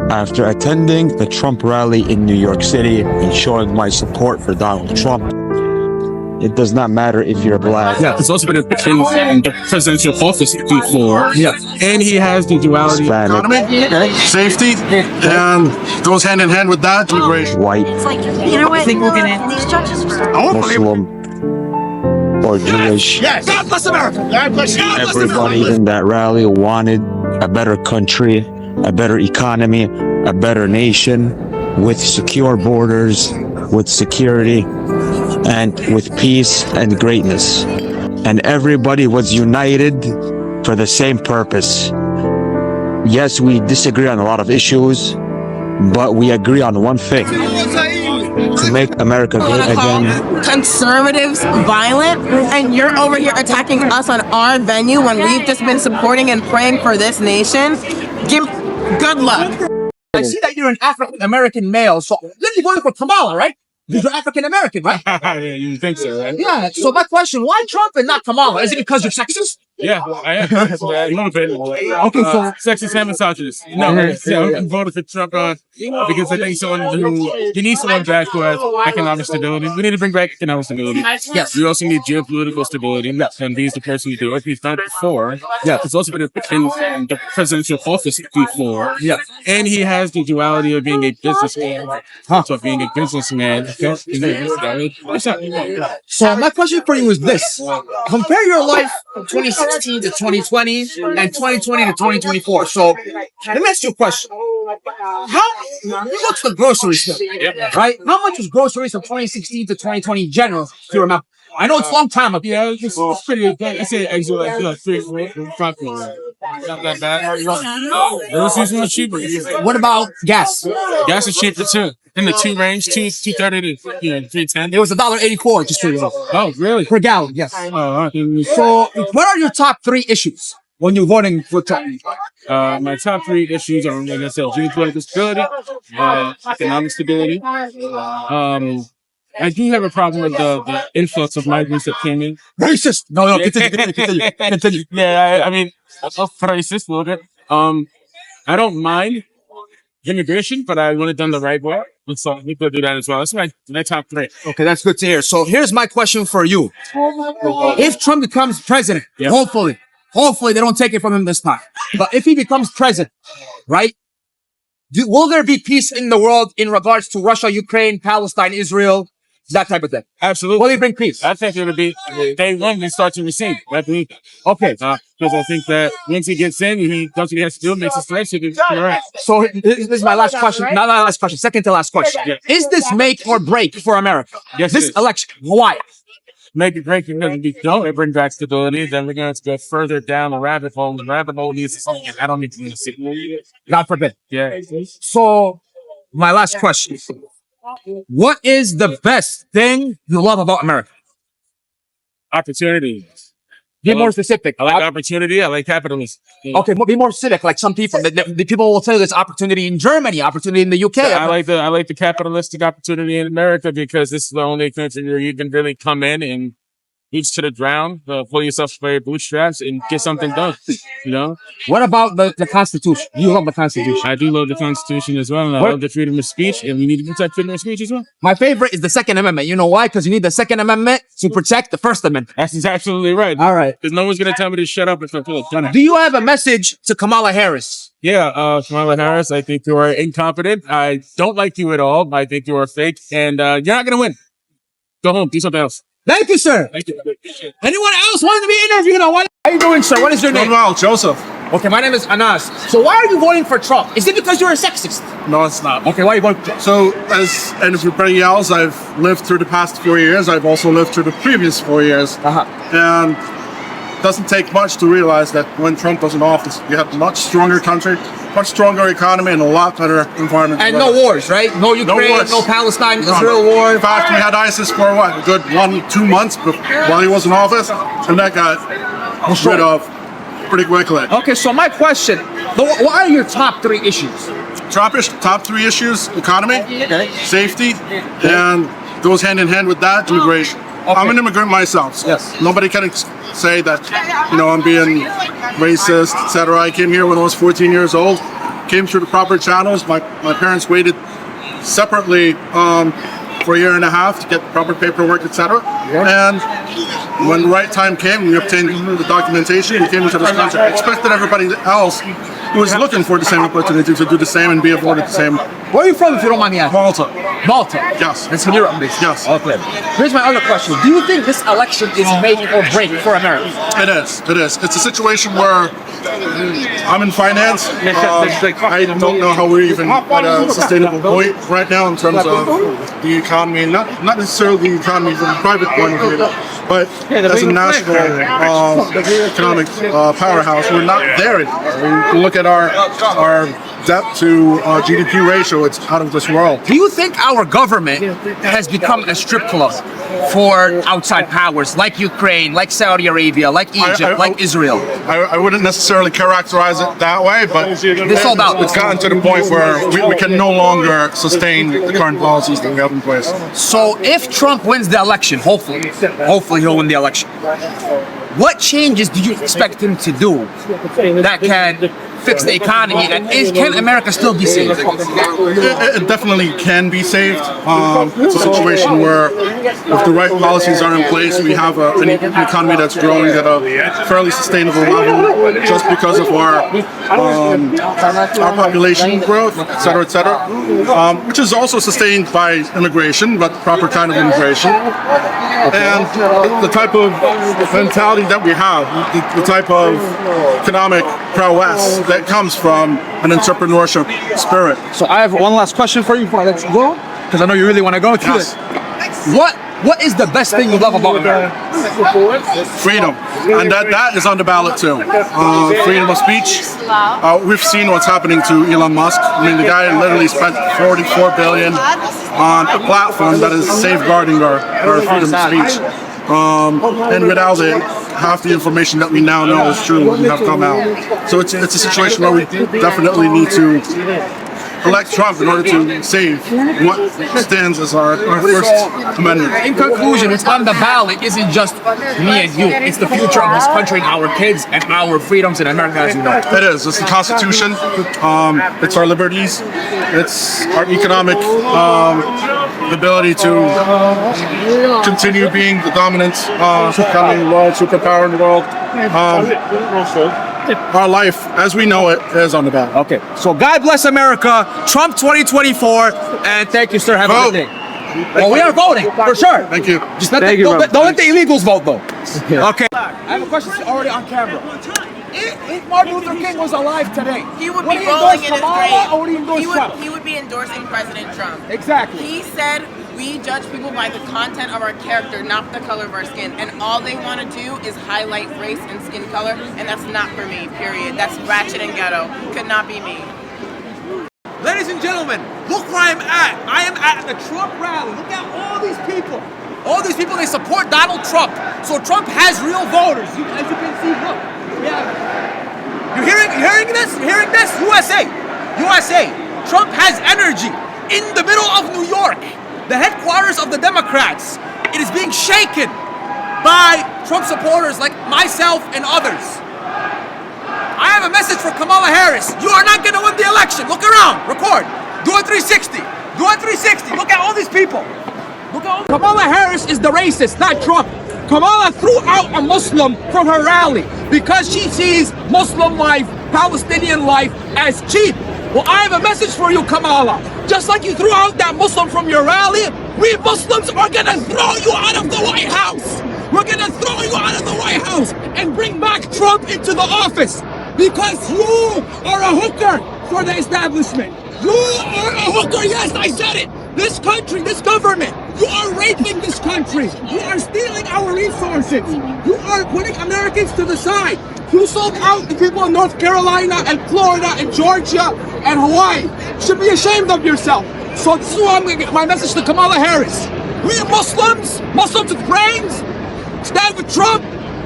After attending the Trump rally in New York City and showing my support for Donald Trump, it does not matter if you're black. Yeah, he's also been in the presidential office before. Yeah, and he has the duality. Hispanic, Economy, safety, and goes hand in hand with that, immigration. white, It's like, you know what? I think we'll get in. These judges for Muslim, or Jewish. Yes. God bless America. God bless you. Everybody in that rally wanted a better country, a better economy, a better nation with secure borders, with security, and with peace and greatness. And everybody was united for the same purpose. Yes, we disagree on a lot of issues, but we agree on one thing: to make America great again. Conservatives violent, and you're over here attacking us on our venue when we've just been supporting and praying for this nation. Good luck. I see that you're an African American male, so you're voting for Kamala, right? Because you're African American, right? Yeah, you think so, right? Yeah. So my question: why Trump and not Kamala? Is it because you're sexist? Yeah, I am. A little bit. Okay, so Sexist and misogynist. No, I'm voting for Trump because I think you need someone back who has economic stability. We need to bring back economic stability. Yes. We also need geopolitical stability. And he's the person to do it. He's done it before. Yeah. He's also been in the presidential office before. Yeah. And he has the duality of being a businessman. So being a businessman, So my question for you is this: compare your life from 2016 to 2020 and 2020 to 2024. So let me ask you a question: you go to the grocery store, right? How much was groceries from 2016 to 2020 in general? Do you remember? I know it's a long time ago. Yeah, it's pretty good. I say actually like 3 front row. Not that bad. It was usually cheaper. What about gas? Gas is cheaper too. In the 2 range, 230 to 310. It was $1.84 just for you. Oh, really? Per gallon, yes. So, what are your top 3 issues when you're voting for Trump? My top 3 issues are, like I said, geopolitical stability, economic stability. I do have a problem with the influx of migrants that came in. Racist! No, continue. Yeah, I mean, racist a little bit. I don't mind immigration, but I want it done the right way. So we could do that as well. That's my top 3. Okay, that's good to hear. So here's my question for you. If Trump becomes president, hopefully they don't take it from him this time. But if he becomes president, right? Will there be peace in the world in regards to Russia, Ukraine, Palestine, Israel, that type of thing? Absolutely. Will he bring peace? I think it would be day one they start to receive. I believe that. Okay. Because I think that once he gets in, he does what he has to do, makes his selection. All right. So this is my last question. Not my last question. Second to last question. Yeah. Is this make or break for America? Yes, This it is. election. Why? Make it break because if we don't bring back stability, then we're going to go further down the rabbit hole. The rabbit hole needs something I don't need to see. God forbid. Yeah. So my last question. What is the best thing you love about America? Opportunity. Be more specific. I like opportunity. I like capitalism. Okay, be more specific. Like some people, the people will tell you there's opportunity in Germany, opportunity in the UK. I like the capitalistic opportunity in America because this is the only country where you can really come in and reach to the ground, pull yourself by your bootstraps, and get something done. You know. What about the Constitution? You love the Constitution. I do love the Constitution as well, and I love the freedom of speech, and we need to protect freedom of speech as well. My favorite is the Second Amendment. You know why? Because you need the Second Amendment to protect the First Amendment. That's absolutely right. All right. Because no one's gonna tell me to shut up if I feel like done it. Do you have a message to Kamala Harris? Yeah, Kamala Harris, I think you are incompetent. I don't like you at all. I think you are fake, and you're not gonna win. Go home, do something else. Thank you, sir. Thank you. Anyone else want to be interviewed? How are you doing, sir? What is your name? Well, Joseph. Okay, my name is Anas. So why are you voting for Trump? Is it because you're a sexist? No, it's not. Okay, why are you voting for Trump? So, as everybody else, I've lived through the past 4 years. I've also lived through the previous 4 years. And it doesn't take much to realize that when Trump was in office, you have a much stronger country, much stronger economy, and a lot better environment. And no wars, right? No Ukraine, wars. no Palestine, Israel war. In fact, we had ISIS for what, a good 1-2 months while he was in office, and that got rid of pretty quickly. Okay, so my question, what are your top 3 issues? Top 3 issues: economy, safety, and goes hand in hand with that, immigration. I'm an immigrant myself. So Yes. Nobody can say that, I'm being racist, etc. I came here when I was 14 years old. came through the proper channels. My parents waited separately for a year and a half to get proper paperwork, etc. And when the right time came, we obtained the documentation. We came into this country. I expected everybody else who was looking for the same opportunity to do the same and be afforded the same. Where are you from, if you don't mind me asking? Malta. Malta. Yes. It's in Europe, basically. Yes. Okay. Here's my other question. Do you think this election is make or break for America? It is. It is. It's a situation where I'm in finance. I don't know how we're even at a sustainable point right now in terms of the economy. Not necessarily the economy from a private point of view, but as a national economic powerhouse, we're not there anymore. We look at our debt to GDP ratio, it's out of this world. Do you think our government has become a strip club for outside powers like Ukraine, like Saudi Arabia, like Egypt, like Israel? I wouldn't necessarily characterize it that way, but it's gotten to the point where we can no longer sustain the current policies that we have in place. So if Trump wins the election, hopefully he'll win the election, what changes do you expect him to do that can fix the economy? And can America still be saved? It definitely can be saved. It's a situation where if the right policies are in place, we have an economy that's growing at a fairly sustainable level just because of our population growth, et cetera, which is also sustained by immigration, but proper kind of immigration. And the type of mentality that we have, the type of economic prowess that comes from an entrepreneurship spirit. So I have one last question for you before I let you go, because I know you really want to go to Yes. it. What is the best thing you love about America? Freedom, and that is on the ballot too. Freedom of speech. We've seen what's happening to Elon Musk. I mean, the guy literally spent $44 billion on a platform that is safeguarding our freedom of speech. And without it, half the information that we now know is true wouldn't have come out. So it's a situation where we definitely need to elect Trump in order to save what stands as our First Amendment. In conclusion, what's on the ballot isn't just me and you. It's the future of this country and our kids and our freedoms in America, as you know. It is. It's the Constitution. It's our liberties. It's our economic ability to continue being the dominant economy in the world, superpower in the world. Our life, as we know it, is on the ballot. Okay, so God bless America, Trump 2024, and thank you, sir. Have a Vote. good day. Well, we are voting, for sure. Thank you. Just don't let the illegals vote, though. Okay. I have a question already on camera. If Martin Luther King was alive today, He would would be he rolling endorse in his Kamala grave. or would he endorse Trump? He would be endorsing President Trump. Exactly. He said we judge people by the content of our character, not the color of our skin. And all they want to do is highlight race and skin color, and that's not for me, period. That's ratchet and ghetto. Could not be me. Ladies and gentlemen, look where I'm at. I am at the Trump rally. Look at all these people. All these people, they support Donald Trump. So Trump has real voters. As you can see, look. You're hearing this? You're hearing this? USA. Trump has energy in the middle of New York, the headquarters of the Democrats. It is being shaken by Trump supporters like myself and others. I have a message for Kamala Harris. You are not going to win the election. Look around. Record. Do a 360. Do a 360. Look at all these people. Kamala Harris is the racist, not Trump. Kamala threw out a Muslim from her rally because she sees Muslim life, Palestinian life as cheap. Well, I have a message for you, Kamala. Just like you threw out that Muslim from your rally, we Muslims are gonna throw you out of the White House. We're gonna throw you out of the White House and bring back Trump into the office because you are a hooker for the establishment. You are a hooker, yes, I said it. This country, this government, you are raping this country. You are stealing our resources. You are putting Americans to the side. You sold out the people in North Carolina and Florida and Georgia and Hawaii. You should be ashamed of yourself. So this is why I'm going to get my message to Kamala Harris. We Muslims with brains, stand with Trump.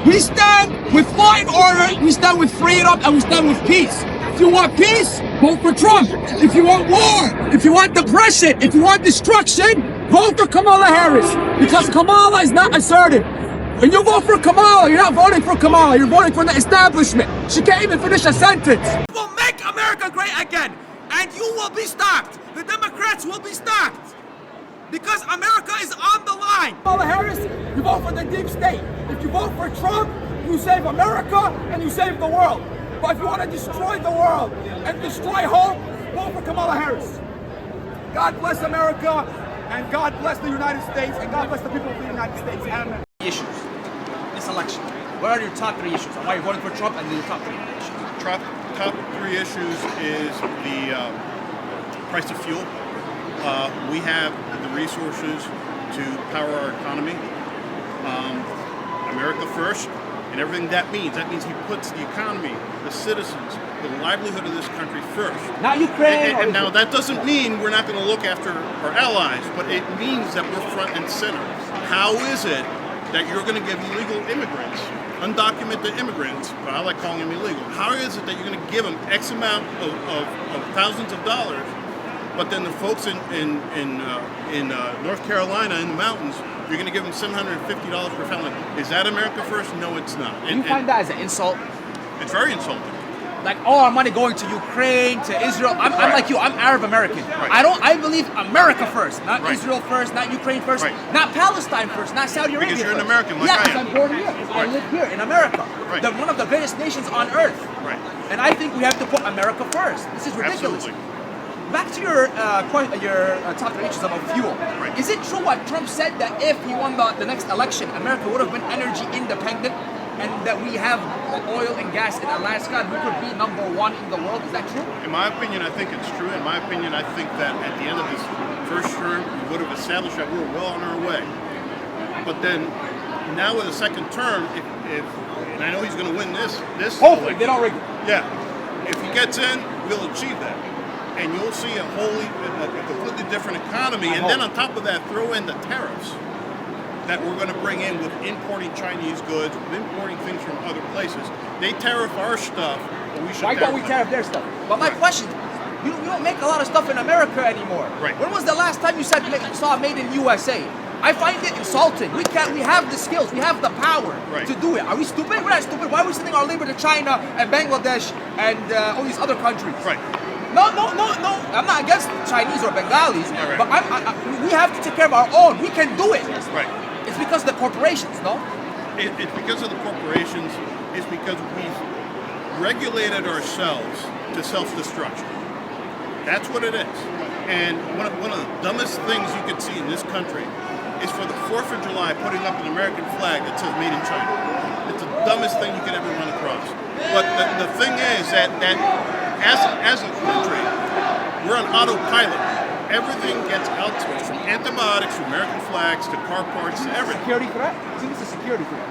We stand with law and order. We stand with freedom and we stand with peace. If you want peace, vote for Trump. If you want war, if you want depression, if you want destruction, vote for Kamala Harris. Because Kamala is not assertive. When you vote for Kamala, you're not voting for Kamala. You're voting for the establishment. She can't even finish a sentence. We'll make America great again. again. And you will be stopped. The Democrats will be stopped. Because America is on the line. Kamala Harris, you vote for the deep state. If you vote for Trump, you save America and you save the world. But if you want to destroy the world and destroy hope, vote for Kamala Harris. God bless America, and God bless the United States, and God bless the people of the United States. Amen. Issues this election. What are your top 3 issues? Why are you voting for Trump, and your top 3 issues? Top 3 issues is the price of fuel. We have the resources to power our economy. America first, and everything that means. That means he puts the economy, the citizens, the livelihood of this country first. Not Ukraine. And now that doesn't mean we're not going to look after our allies, but it means that we're front and center. How is it that you're going to give illegal immigrants, undocumented immigrants, but I like calling them illegal, how is it that you're going to give them X amount of thousands of dollars, but then the folks in North Carolina in the mountains, you're going to give them $750 per family? Is that America first? No, it's not. Do you find that as an insult? It's very insulting. Like all our money going to Ukraine, to Israel. I'm like you. I'm Arab American. Right. I believe America first, not Right. Israel first, not Ukraine first, Right. not Palestine first, not Saudi Arabia Because you're an first. American like yeah, I because am. I'm born here. I Right. live here in America. Right. One of the greatest nations on earth. Right. And I think we have to put America first. This is ridiculous. Absolutely. Back to your top 3 issues about fuel. Right. Is it true what Trump said that if he won the next election, America would have been energy independent, and that we have oil and gas in Alaska and we could be #1 in the world? Is that true? In my opinion, I think it's true. In my opinion, I think that at the end of his first term, we would have established that we were well on our way. But then, now with a second term, if and I know he's going to win this Hopefully, election. they don't rig it. Yeah, if he gets in, we'll achieve that, and you'll see a completely different economy. And then on top of that, throw in the tariffs that we're going to bring in with importing Chinese goods, with importing things from other places. They tariff our stuff, but we should. Why don't we tariff their stuff? But my question, you don't make a lot of stuff in America anymore. Right. When was the last time you saw made in USA? I find it insulting. We have the skills, we have the power Right. to do it. Are we stupid? We're not stupid. Why are we sending our labor to China and Bangladesh and all these other countries? Right. No. I'm not against Chinese or Bengalis, Right. but we have to take care of our own. We can do it. Right. It's because of the corporations, no? It's because of the corporations. It's because we've regulated ourselves to self-destruction. That's what it is. And one of the dumbest things you could see in this country is for the 4th of July putting up an American flag that says "Made in China." It's the dumbest thing you could ever run across. But the thing is that as a country, we're on autopilot. Everything gets outsourced, from antibiotics to American flags to car parts to everything. Security threat? I think it's a security threat.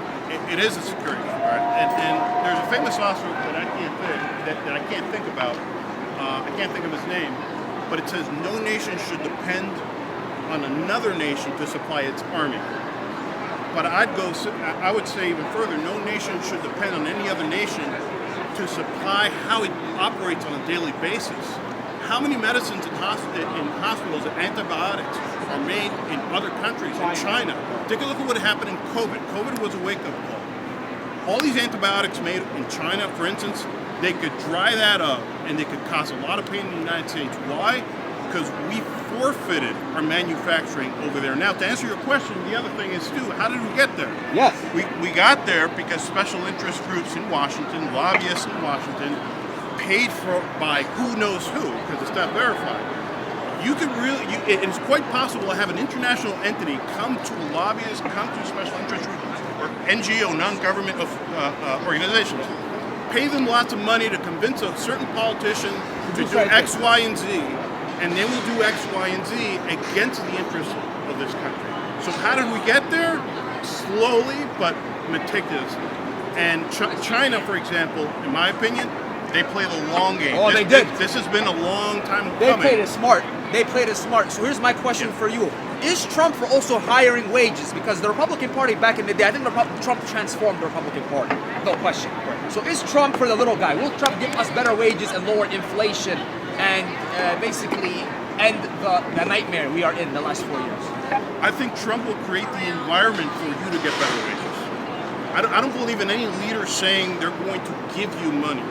It is a security threat, and there's a famous author that I can't think about. I can't think of his name, but it says no nation should depend on another nation to supply its army. But I would say even further, no nation should depend on any other nation to supply how it operates on a daily basis. How many medicines in hospitals and antibiotics are made in other countries, in China? Take a look at what happened in COVID. COVID was a wake-up call. All these antibiotics made in China, for instance, they could dry that up and they could cause a lot of pain in the United States. Why? Because we forfeited our manufacturing over there. Now, to answer your question, the other thing is, too, how did we get there? Yes. We got there because special interest groups in Washington, lobbyists in Washington, paid for by who knows who, because it's not verified. You could it's quite possible to have an international entity come to lobbyists, come to special interest groups, or NGO, non-government organizations, pay them lots of money to convince a certain politician to do X, Y, and Z, and they will do X, Y, and Z against the interests of this country. So how did we get there? Slowly, but meticulously. And China, for example, in my opinion, they play the long game. Oh, they did. This has been a long time They coming. played it smart. They played it smart. So here's my question for you. Is Trump for also hiring wages? Because the Republican Party back in the day, I think Trump transformed the Republican Party. No question. So is Trump for the little guy? Will Trump give us better wages and lower inflation and basically end the nightmare we are in the last 4 years? I think Trump will create the environment for you to get better wages. I don't believe in any leader saying they're going to give you money.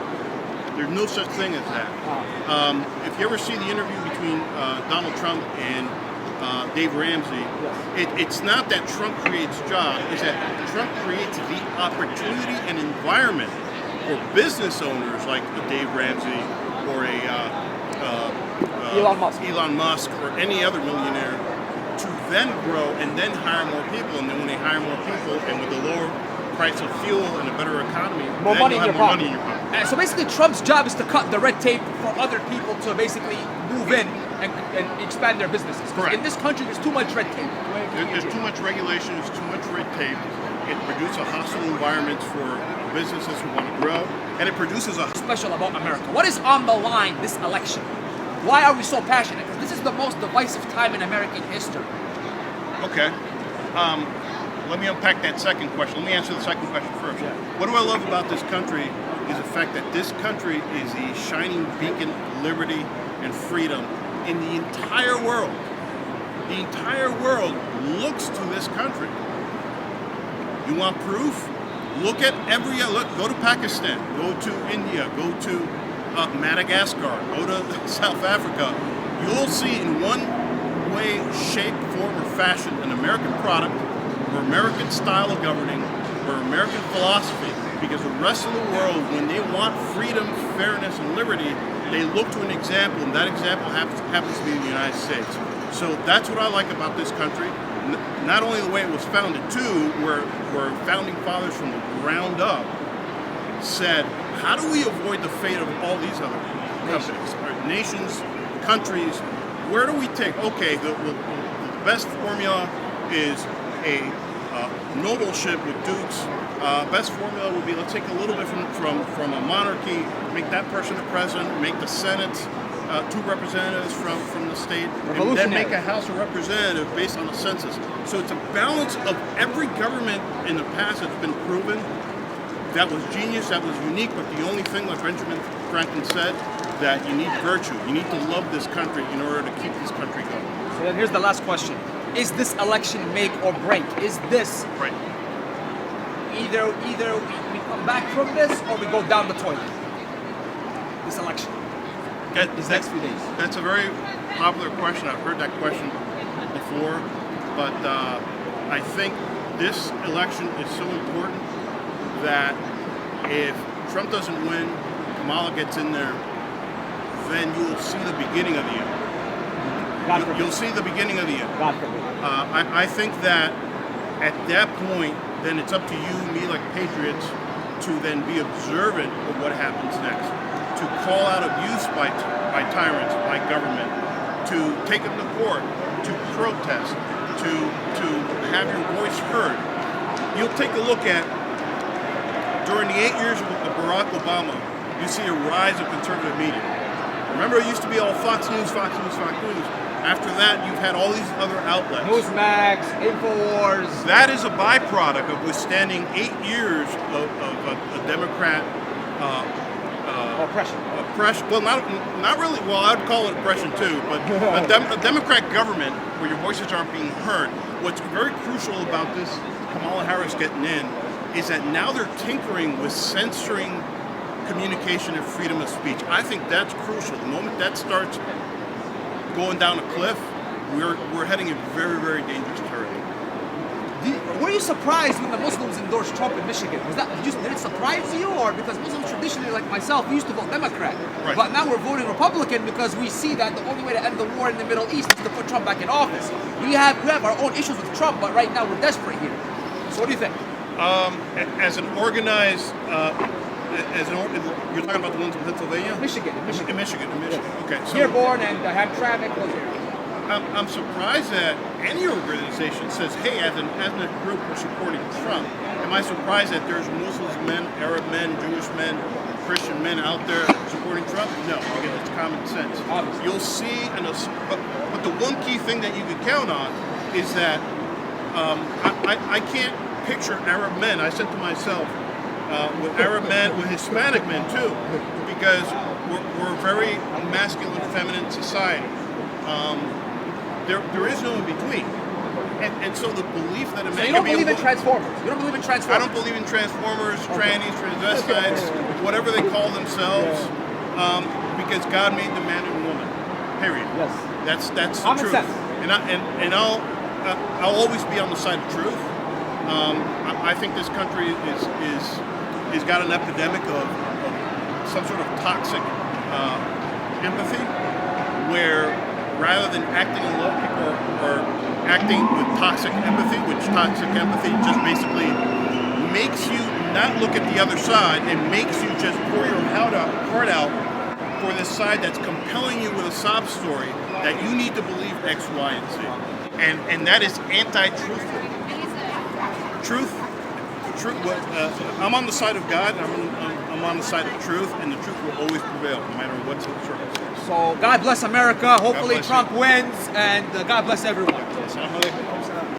There's no such thing as that. If you ever see the interview between Donald Trump and Dave Ramsey, it's not that Trump creates jobs, it's that Trump creates the opportunity and environment for business owners like Dave Ramsey or Elon Musk or any other millionaire to then grow and then hire more people. And then when they hire more people and with the lower price of fuel and a better economy, More then money you'll in have your more pocket. money in your pocket. And so basically, Trump's job is to cut the red tape for other people to basically move in and expand their businesses. 'Cause Correct. in this country, there's too much red tape. There's too much regulation, there's too much red tape. It produces a hostile environment for businesses who want to grow, and it produces a Special about America. What is on the line this election? Why are we so passionate? Because this is the most divisive time in American history. Okay. Let me unpack that second question. Let me answer the second question first. What do I love about this country is the fact that this country is the shining beacon of liberty and freedom in the entire world. The entire world looks to this country. You want proof? Look at go to Pakistan, go to India, go to Madagascar, go to South Africa. You'll see in one way, shape, form, or fashion an American product or American style of governing or American philosophy, because the rest of the world, when they want freedom, fairness, and liberty, they look to an example, and that example happens to be the United States. So that's what I like about this country. Not only the way it was founded, too, where founding fathers from the ground up said, how do we avoid the fate of all these other nations, countries? Where do we take? Okay, the best formula is a nobleship with dukes. Best formula would be, let's take a little bit from a monarchy, make that person a president, make the Senate two representatives from the state, and then make a House of Representatives based on a census. So it's a balance of every government in the past that's been proven. That was genius, that was unique, but the only thing, like Benjamin Franklin said, that you need virtue. You need to love this country in order to keep this country going. So then here's the last question. Is this election make or break? Is this Right. either we come back from this or we go down the toilet? This election. These next few days. That's a very popular question. I've heard that question before, but I think this election is so important that if Trump doesn't win, Kamala gets in there, then you'll see the beginning of the end. You'll see the beginning of the end. I think that at that point, then it's up to you, me, like patriots, to then be observant of what happens next. To call out abuse by tyrants, by government, to take them to court, to protest, to have your voice heard. You'll take a look at, during the 8 years of Barack Obama, you see a rise of conservative media. Remember, it used to be all Fox News, Fox News, Fox News. After that, you've had all these other outlets. Newsmax, Infowars. That is a byproduct of withstanding 8 years of a Democrat Oppression. Well, not really. Well, I'd call it oppression too. But a Democrat government where your voices aren't being heard. What's very crucial about this Kamala Harris getting in is that now they're tinkering with censoring communication and freedom of speech. I think that's crucial. The moment that starts going down a cliff, we're heading in very, very dangerous territory. Were you surprised when the Muslims endorsed Trump in Michigan? Did it surprise you, or because Muslims traditionally, like myself, used to vote Democrat, Right. but now we're voting Republican because we see that the only way to end the war in the Middle East is to put Trump back in office. We have our own issues with Trump, but right now we're desperate here. So what do you think? As an organized, you're talking about the ones in Pennsylvania? Michigan. In Michigan. Okay. So Dearborn and Hamtramck, those areas. I'm surprised that any organization says, hey, as a group, we're supporting Trump. Am I surprised that there's Muslim men, Arab men, Jewish men, Christian men out there supporting Trump? No, because it's common sense. Obviously. You'll see, but the one key thing that you can count on is that I can't picture Arab men. I said to myself, with Arab men, with Hispanic men too, because we're a very masculine, feminine society. There is no in between. And so the belief that a man So you don't can be believe in Transformers? You don't believe in Transformers? I don't believe in Transformers, trannies, transvestites, whatever they call themselves. because God made the man and woman. Period. Yes. That's the Common truth. sense. And I'll always be on the side of truth. I think this country is got an epidemic of some sort of toxic empathy, where rather than acting in love, people are acting with toxic empathy, which toxic empathy just basically makes you not look at the other side and makes you just pour your heart out for this side that's compelling you with a sob story that you need to believe X, Y, and Z. And that is anti-truthful. Truth. I'm on the side of God, and I'm on the side of truth, and the truth will always prevail, no matter what the circumstance. So God bless America. Hopefully bless Trump wins, and God bless everyone. Assalamu alaikum.